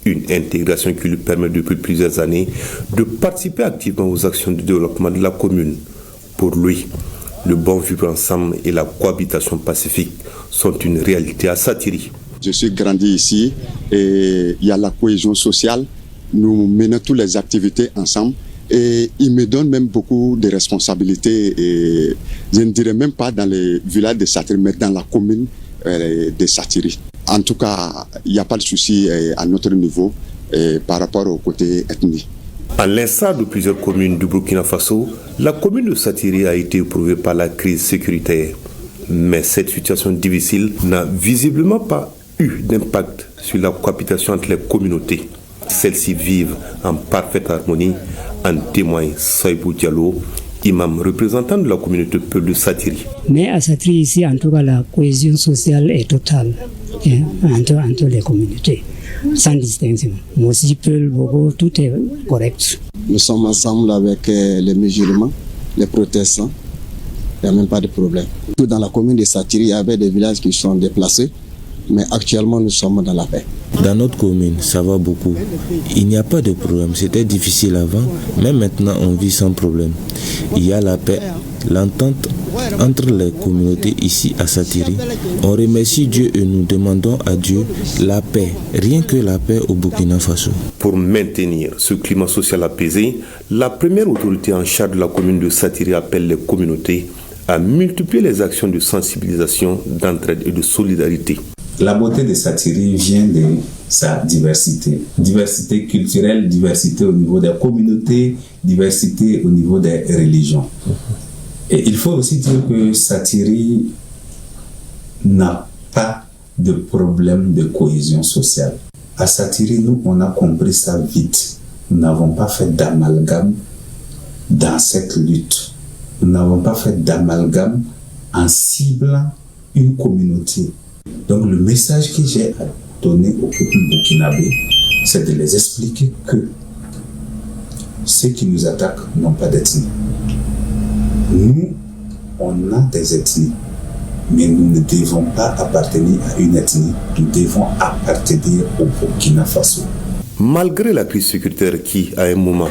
Une intégration qui lui permet depuis plusieurs années de participer activement aux actions de développement de la commune. Pour lui, le bon vivre ensemble et la cohabitation pacifique sont une réalité à Satiri. Je suis grandi ici et il y a la cohésion sociale. Nous menons toutes les activités ensemble. Et il me donne même beaucoup de responsabilités, et je ne dirais même pas dans les villages de Satiri, mais dans la commune de Satiri. En tout cas, il n'y a pas de souci à notre niveau par rapport au côté ethnique. À l'instar de plusieurs communes du Burkina Faso, la commune de Satiri a été éprouvée par la crise sécuritaire. Mais cette situation difficile n'a visiblement pas eu d'impact sur la cohabitation entre les communautés. Celles-ci vivent en parfaite harmonie, en témoigne Saïbou Diallo, imam représentant de la communauté peuple de Satiri. Mais à Satiri, ici, en tout cas, la cohésion sociale est totale entre les communautés, sans distinction. Mossi, Peul, Bogo, tout est correct. Nous sommes ensemble avec les musulmans, les protestants. Il n'y a même pas de problème. Tout dans la commune de Satiri, il y avait des villages qui sont déplacés, mais actuellement, nous sommes dans la paix. Dans notre commune, ça va beaucoup. Il n'y a pas de problème. C'était difficile avant, mais maintenant, on vit sans problème. Il y a la paix, l'entente entre les communautés ici à Satiri. On remercie Dieu et nous demandons à Dieu la paix, rien que la paix au Burkina Faso. Pour maintenir ce climat social apaisé, la première autorité en charge de la commune de Satiri appelle les communautés à multiplier les actions de sensibilisation, d'entraide et de solidarité. La beauté de Satiri vient de sa diversité. Diversité culturelle, diversité au niveau des communautés, diversité au niveau des religions. Et il faut aussi dire que Satiri n'a pas de problème de cohésion sociale. À Satiri, nous, on a compris ça vite. Nous n'avons pas fait d'amalgame dans cette lutte. Nous n'avons pas fait d'amalgame en ciblant une communauté. Donc le message que j'ai donner au peuple burkinabé, c'est de les expliquer que ceux qui nous attaquent n'ont pas d'ethnie. Nous, on a des ethnies, mais nous ne devons pas appartenir à une ethnie, nous devons appartenir au Burkina Faso. Malgré la crise sécuritaire qui, à un moment,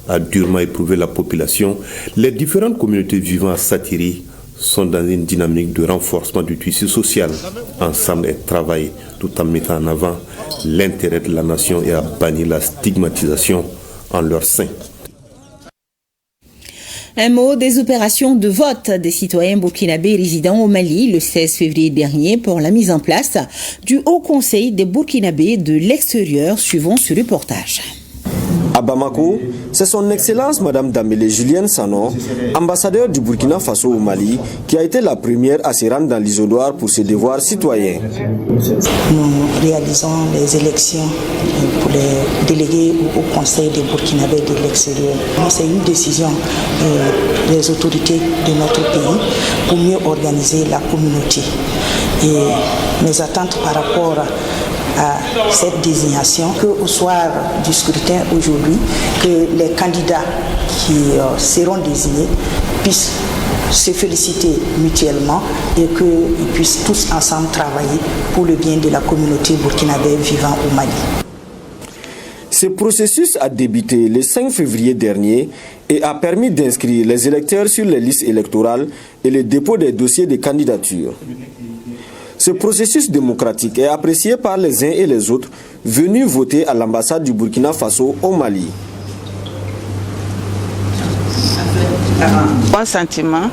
a durement éprouvé la population, les différentes communautés vivant à Satiri sont dans une dynamique de renforcement du tissu social. Ensemble, elles travaillent tout en mettant en avant l'intérêt de la nation et à bannir la stigmatisation en leur sein. Un mot des opérations de vote des citoyens burkinabés résidant au Mali le 16 février dernier pour la mise en place du Haut Conseil des Burkinabés de l'extérieur, suivant ce reportage. À Bamako, c'est son Excellence Madame Dambélé Julienne Sanon, ambassadeur du Burkina Faso au Mali, qui a été la première à se rendre dans l'isoloir pour ses devoirs citoyens. Nous réalisons les élections pour les délégués au Conseil des Burkinabés de l'extérieur. C'est une décision des autorités de notre pays pour mieux organiser la communauté. Et mes attentes par rapport à cette désignation, qu'au soir du scrutin aujourd'hui, que les candidats qui seront désignés puissent se féliciter mutuellement et qu'ils puissent tous ensemble travailler pour le bien de la communauté burkinabé vivant au Mali. Ce processus a débuté le 5 février dernier et a permis d'inscrire les électeurs sur les listes électorales et le dépôt des dossiers de candidature. Ce processus démocratique est apprécié par les uns et les autres venus voter à l'ambassade du Burkina Faso au Mali. Bon sentiment,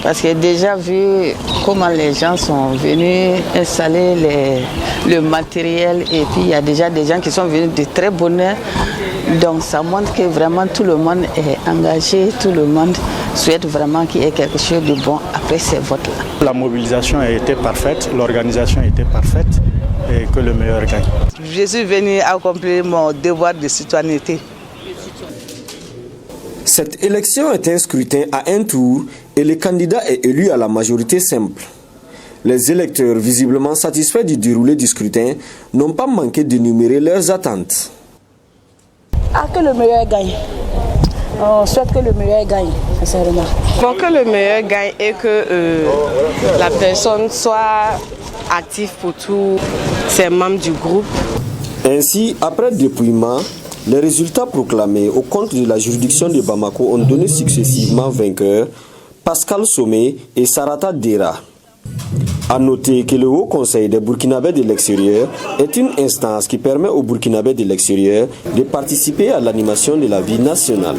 parce que déjà vu comment les gens sont venus installer le matériel et puis il y a déjà des gens qui sont venus de très bonne heure. Donc ça montre que vraiment tout le monde est engagé, tout le monde souhaite vraiment qu'il y ait quelque chose de bon après ces votes-là. La mobilisation a été parfaite, l'organisation a été parfaite et que le meilleur gagne. Je suis venu accomplir mon devoir de citoyenneté. Cette élection est un scrutin à un tour et le candidat est élu à la majorité simple. Les électeurs, visiblement satisfaits du déroulé du scrutin, n'ont pas manqué d'énumérer leurs attentes. Que le meilleur gagne. On souhaite que le meilleur gagne, sincèrement. Pour que le meilleur gagne et que la personne soit active pour tous ses membres du groupe. Ainsi, après dépouillement, les résultats proclamés au compte de la juridiction de Bamako ont donné successivement vainqueurs Pascal Somé et Sarata Dera. A noter que le Haut Conseil des Burkinabés de l'extérieur est une instance qui permet aux Burkinabés de l'extérieur de participer à l'animation de la vie nationale.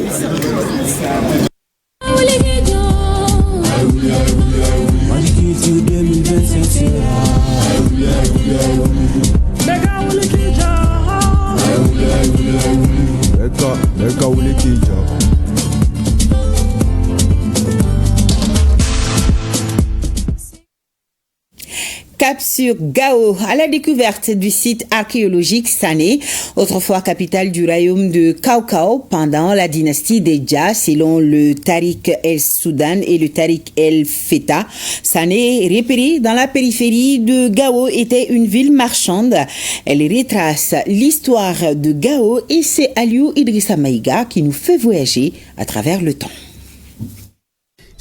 Cap sur Gao, à la découverte du site archéologique Sané, autrefois capitale du royaume de Kaukau pendant la dynastie des Dja, selon le Tariq el-Soudan et le Tariq el-Feta. Sané, repérée dans la périphérie de Gao, était une ville marchande. Elle retrace l'histoire de Gao et c'est Aliou Idrissa Maïga qui nous fait voyager à travers le temps.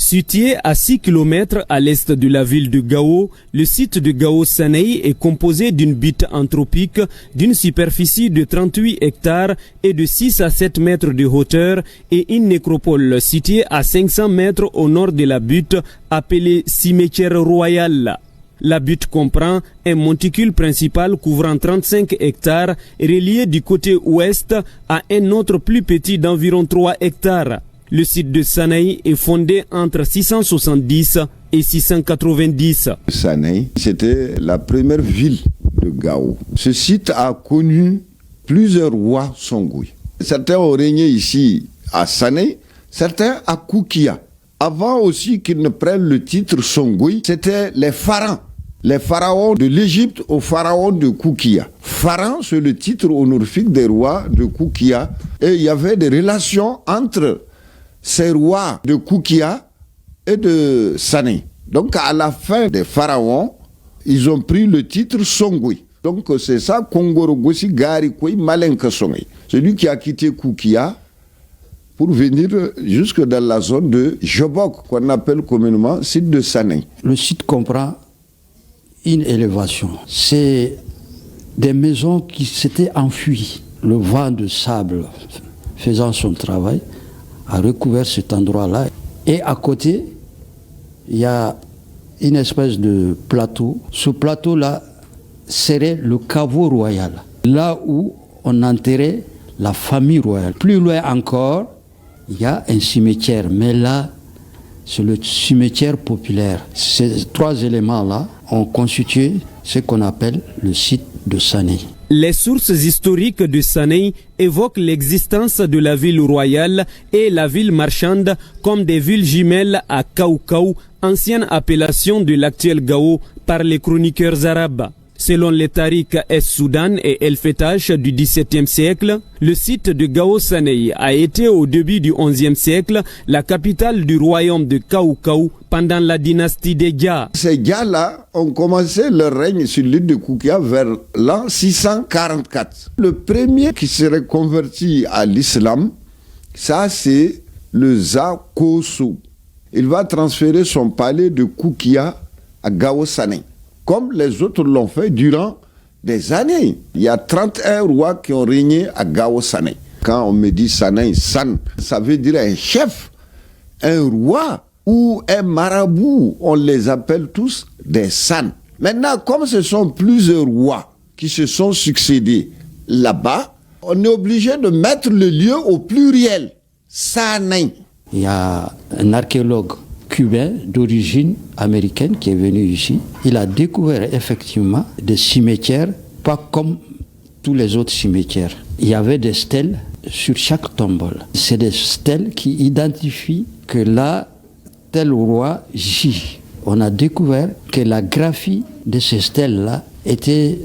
Situé à 6 km à l'est de la ville de Gao, le site de Gao Sanei est composé d'une butte anthropique d'une superficie de 38 hectares et de 6 à 7 mètres de hauteur et une nécropole située à 500 mètres au nord de la butte appelée cimetière royal. La butte comprend un monticule principal couvrant 35 hectares relié du côté ouest à un autre plus petit d'environ 3 hectares. Le site de Sanei est fondé entre 670 et 690. Sanei, c'était la première ville de Gao. Ce site a connu plusieurs rois Songui. Certains ont régné ici à Sanei, certains à Koukia. Avant aussi qu'ils ne prennent le titre Songui, c'était les pharaons. Les pharaons de l'Égypte aux pharaons de Koukia. Pharaon, c'est le titre honorifique des rois de Koukia. Et il y avait des relations entre ces rois de Koukia et de Sané. Donc à la fin des pharaons, ils ont pris le titre Songui. Donc c'est ça, Kongoro Gossi Gari Koi Malenka Songai. Celui qui a quitté Koukia pour venir jusque dans la zone de Jobok, qu'on appelle communément site de Sanei. Le site comprend une élévation. C'est des maisons qui s'étaient enfuies. Le vent de sable faisant son travail a recouvert cet endroit-là. Et à côté, il y a une espèce de plateau. Ce plateau-là serait le caveau royal, là où on enterrait la famille royale. Plus loin encore, il y a un cimetière, mais là, c'est le cimetière populaire. Ces trois éléments-là ont constitué ce qu'on appelle le site de Sanei. Les sources historiques de Sanei évoquent l'existence de la ville royale et la ville marchande comme des villes jumelles à Kaou-Kaou, ancienne appellation de l'actuel Gao par les chroniqueurs arabes. Selon les tariks Es-Soudan et El Fetash du XVIIe siècle, le site de Gao Sanei a été au début du XIe siècle la capitale du royaume de Kaou-Kaou pendant la dynastie des Gia. Ces Gia-là ont commencé leur règne sur l'île de Koukia vers l'an 644. Le premier qui serait converti à l'islam, ça c'est le Zakoso. Il va transférer son palais de Koukia à Gao Sanei, comme les autres l'ont fait durant des années. Il y a 31 rois qui ont régné à Gao Sanei. Quand on me dit Sanei, San, ça veut dire un chef, un roi ou un marabout. On les appelle tous des San. Maintenant, comme ce sont plusieurs rois qui se sont succédés là-bas, on est obligé de mettre le lieu au pluriel. Sanei. Il y a un archéologue cubain d'origine américaine qui est venu ici. Il a découvert effectivement des cimetières, pas comme tous les autres cimetières. Il y avait des stèles sur chaque tombole. C'est des stèles qui identifient que là, tel roi gît. On a découvert que la graphie de ces stèles-là était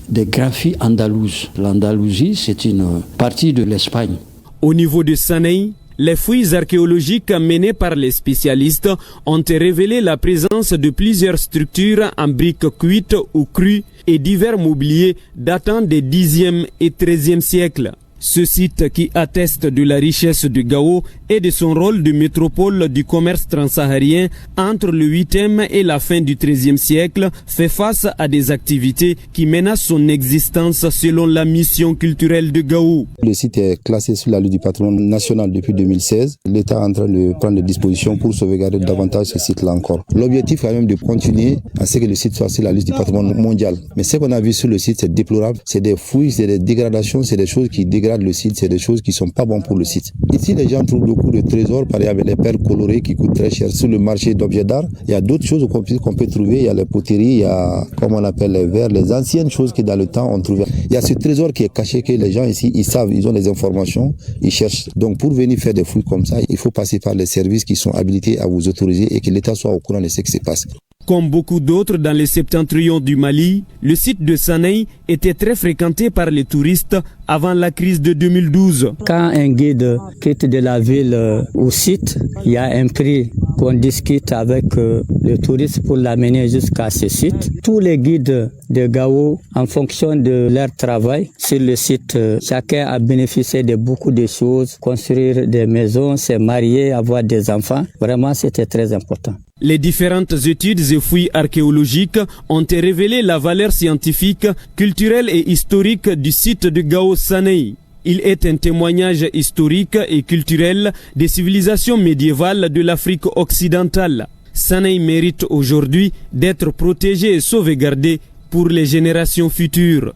des graphies andalouses. L'Andalousie, c'est une partie de l'Espagne. Au niveau de Sanei, les fouilles archéologiques menées par les spécialistes ont révélé la présence de plusieurs structures en briques cuites ou crues et divers mobiliers datant des 10e et 13e siècles. Ce site, qui atteste de la richesse de Gao et de son rôle de métropole du commerce transsaharien entre le 8e et la fin du 13e siècle, fait face à des activités qui menacent son existence selon la mission culturelle de Gao. Le site est classé sur la liste du patrimoine national depuis 2016. L'État est en train de prendre des dispositions pour sauvegarder davantage ce site-là encore. L'objectif est quand même de continuer à ce que le site soit sur la liste du patrimoine mondial. Mais ce qu'on a vu sur le site, c'est déplorable. C'est des fouilles, c'est des dégradations, c'est des choses qui dégradent le site, c'est des choses qui sont pas bonnes pour le site. Ici, les gens trouvent beaucoup de trésors, par exemple les perles colorées qui coûtent très cher sur le marché d'objets d'art. Il y a d'autres choses qu'on peut trouver, il y a les poteries, il y a, comment on appelle, les verres, les anciennes choses que dans le temps on trouvait. Il y a ce trésor qui est caché que les gens ici, ils savent, ils ont des informations, ils cherchent. Donc pour venir faire des fouilles comme ça, il faut passer par les services qui sont habilités à vous autoriser et que l'État soit au courant de ce qui se passe. Comme beaucoup d'autres dans les septentrions du Mali, le site de Sanei était très fréquenté par les touristes avant la crise de 2012. Quand un guide quitte de la ville au site, il y a un prix qu'on discute avec le touriste pour l'amener jusqu'à ce site. Tous les guides de Gao, en fonction de leur travail sur le site, chacun a bénéficié de beaucoup de choses, construire des maisons, se marier, avoir des enfants. Vraiment, c'était très important. Les différentes études et fouilles archéologiques ont révélé la valeur scientifique, culturelle et historique du site de Gao Sanei. Il est un témoignage historique et culturel des civilisations médiévales de l'Afrique occidentale. Sanei mérite aujourd'hui d'être protégé et sauvegardé pour les générations futures.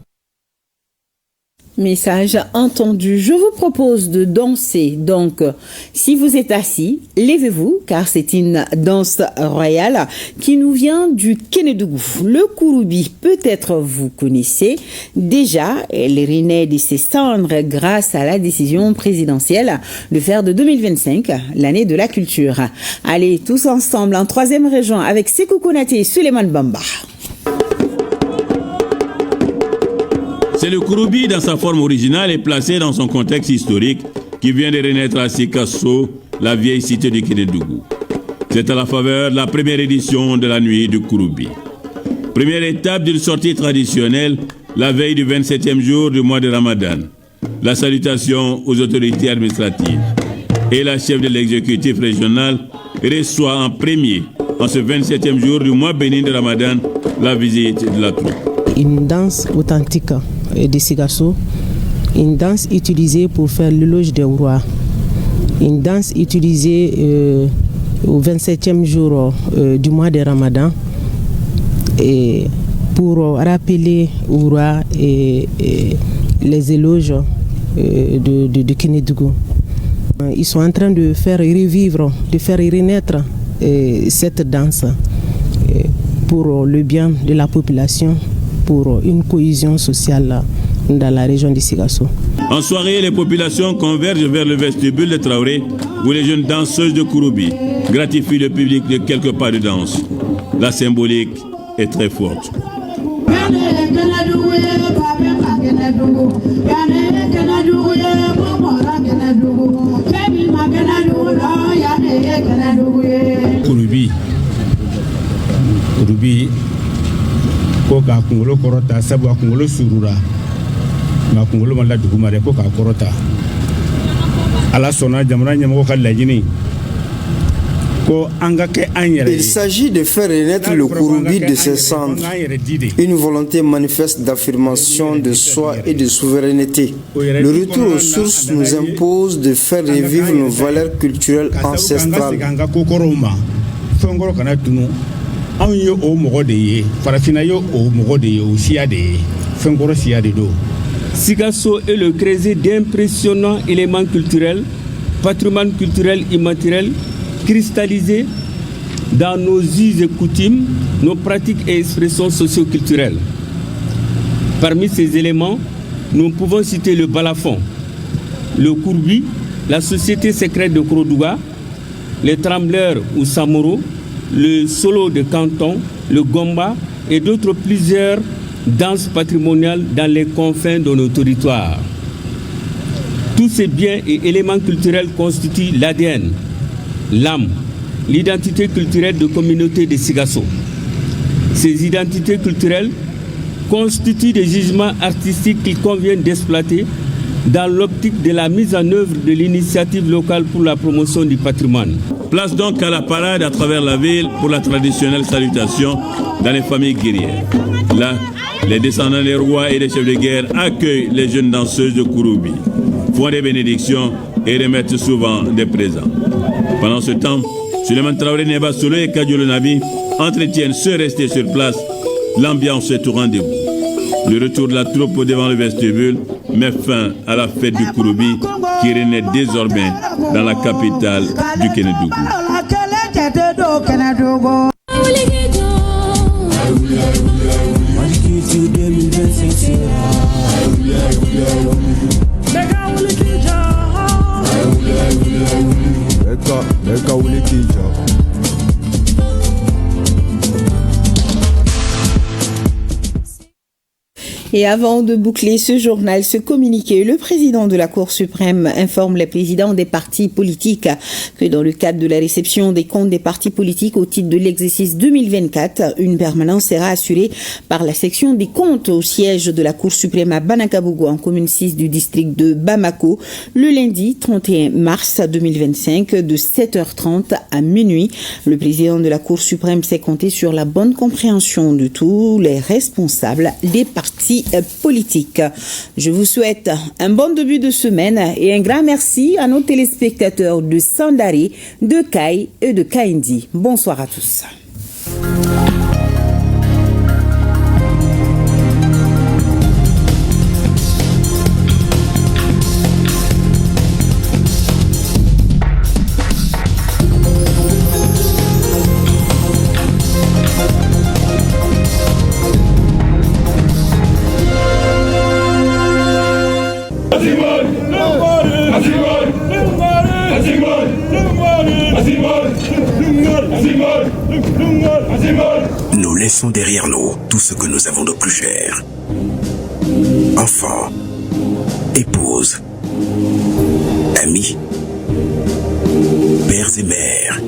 Message entendu. Je vous propose de danser. Donc, si vous êtes assis, levez-vous, car c'est une danse royale qui nous vient du Kénédougou. Le Kouroubi, peut-être vous connaissez déjà. Elle renaît de ses cendres grâce à la décision présidentielle de faire de 2025 l'année de la culture. Allez, tous ensemble en 3e région avec Sékou Konaté et Suleiman Bamba. C'est le Kouroubi dans sa forme originale et placé dans son contexte historique qui vient de renaître à Sikasso, la vieille cité du Kénédougou. C'est à la faveur de la première édition de la nuit du Kouroubi. Première étape d'une sortie traditionnelle la veille du 27e jour du mois de Ramadan. La salutation aux autorités administratives. Et la chef de l'exécutif régional reçoit en premier, en ce 27e jour du mois béni de Ramadan, la visite de la troupe. Une danse authentique de Sigasso, une danse utilisée pour faire l'éloge des rois, une danse utilisée au 27e jour du mois de Ramadan et pour rappeler au roi les éloges de Kénédougou. Ils sont en train de faire revivre, de faire renaître cette danse pour le bien de la population, pour une cohésion sociale dans la région de Sigasso. En soirée, les populations convergent vers le vestibule de Traoré où les jeunes danseuses de Kouroubi gratifient le public de quelques pas de danse. La symbolique est très forte. Kouroubi ko ka kunkolo kɔrɔta sabu a kunkolo surura nka kunkolo ma laduguma dɛ ko k'a kɔrɔta ala sɔnna jamana ɲɛmɔgɔ ka laɲini. Il s'agit de faire renaître le Kouroubi de ses cendres, une volonté manifeste d'affirmation de soi et de souveraineté. Le retour aux sources nous impose de faire revivre nos valeurs culturelles ancestrales. Sigasso est le creuset d'impressionnants éléments culturels, patrimoine culturel immatériel, cristallisé dans nos us et coutumes, nos pratiques et expressions socio-culturelles. Parmi ces éléments, nous pouvons citer le balafon, le Kouroubi, la société secrète de Kouroudoua, les trembleurs ou samoro, le solo de canton, le gomba et d'autres plusieurs danses patrimoniales dans les confins de nos territoires. Tous ces biens et éléments culturels constituent l'ADN, l'âme, l'identité culturelle de communauté de Sigasso. Ces identités culturelles constituent des jugements artistiques qu'il convient d'exploiter dans l'optique de la mise en œuvre de l'initiative locale pour la promotion du patrimoine. Place donc à la parade à travers la ville pour la traditionnelle salutation dans les familles guerrières. Là, les descendants des rois et des chefs de guerre accueillent les jeunes danseuses de Kouroubi, font des bénédictions et remettent souvent des présents. Pendant ce temps, Souleymane Traoré, Neba Solo et Kadiolo Nabi entretiennent ceux restés sur place. L'ambiance est au rendez-vous. Le retour de la troupe devant le vestibule met fin à la fête du Kouroubi qui renaît désormais dans la capitale du Kénédougou. Et avant de boucler ce journal, ce communiqué, le président de la Cour suprême informe les présidents des partis politiques que dans le cadre de la réception des comptes des partis politiques au titre de l'exercice 2024, une permanence sera assurée par la section des comptes au siège de la Cour suprême à Banakabougou en commune 6 du district de Bamako le lundi 31 mars 2025 de 7h30 à minuit. Le président de la Cour suprême s'est compté sur la bonne compréhension de tous les responsables des partis politique. Je vous souhaite un bon début de semaine et un grand merci à nos téléspectateurs de Sandari, de Kai et de Kaindi. Bonsoir à tous. Nous laissons derrière nous tout ce que nous avons de plus cher. Enfants, épouses, amis, pères et mères,